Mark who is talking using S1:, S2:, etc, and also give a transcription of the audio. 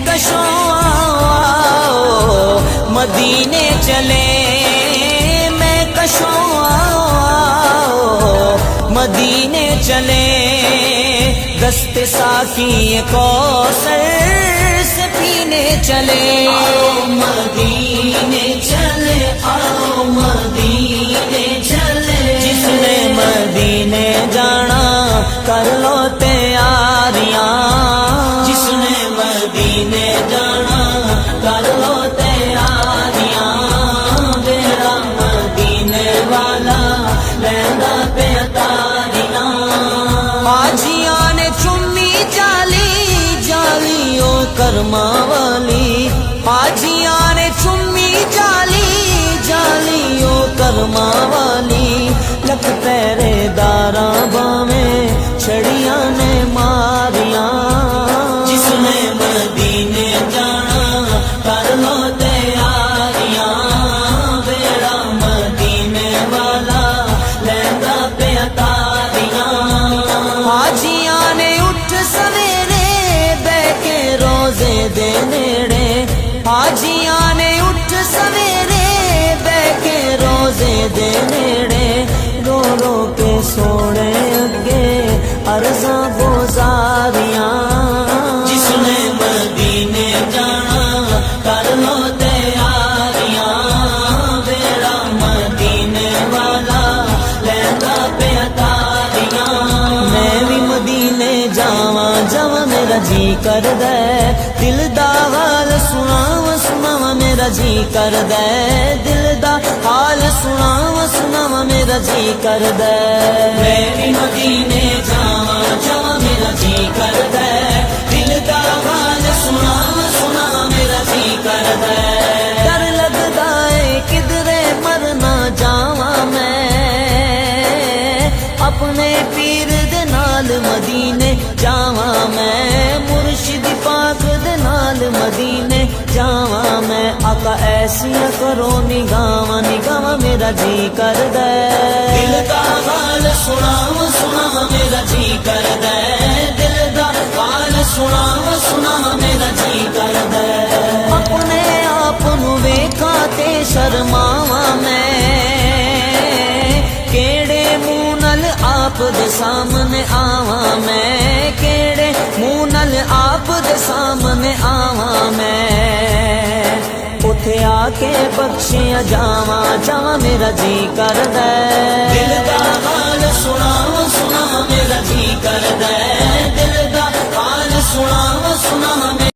S1: کشوں آؤ مدینے چلے، میں کشوں آؤ مدینے چلے، دست ساقی کوثر سے پینے چلے، آؤ مدینے چلے، آؤ مدینے چلے، جس نے مدینے جانا کر لو تیاریاں، جس نے مدینے جانا کر لو تیاریاں، میرا مدینے والا لہنگا پہ اتاریاں، حاجیاں نے چمی جالی جالی او کرما والی، حاجیاں نے چمی جالی جالی او کرما والی، لکھ پہرے داراں باویں چھڑیاں نے ماریاں، جس نے مدینے جانا کر لو تیاریاں، بیڑا مدینے والا لہنگا پہ اتاریاں، حاجیاں نے اٹھ سویرے بہ کے روزے دے نیڑے، حاجیاں نے اٹھ سویرے بہ کے روزے دے نیڑے، رو رو کے سونے اگے عرضاں گزاریاں، جس نے مدینے جانا کر لو تیاریاں، بیڑا مدینے والا لہنگا پہ اتاریاں، میں بھی مدینے جاواں جاواں میرا جی کردا ہے، دل دا حال سناواں سناواں میرا جی کردا ہے، دل دا حال سناواں سناواں میرا جی کردا ہے، میں بھی مدینے جاواں جاواں میرا جی کردا ہے، دل دا حال سناواں سناواں میرا جی کردا ہے، ڈر لگدا ہے کدھرے مر نہ جاواں میں، اپنے پیر دے نال مدینے جاواں میں، مرشد پاک دے نال مدینے جاواں میں، آقا ایسیاں کرو نگاواں نگاواں میرا جی کردا ہے، دل دا حال سناواں سناواں میرا جی کردا ہے، دل دا حال سناواں سناواں میرا جی کردا ہے، اپنے آپ نو ویکھاں تے شرماواں میں، کیڑے منہ نال آپ دے سامنے آواں میں، کیڑے منہ نال آپ دے سامنے آواں میں، اتے آ کے بخشیاں جاواں جاواں میرا جی کردا ہے، دل دا حال سناواں سناواں میرا جی کردا ہے، دل دا حال سناواں سناواں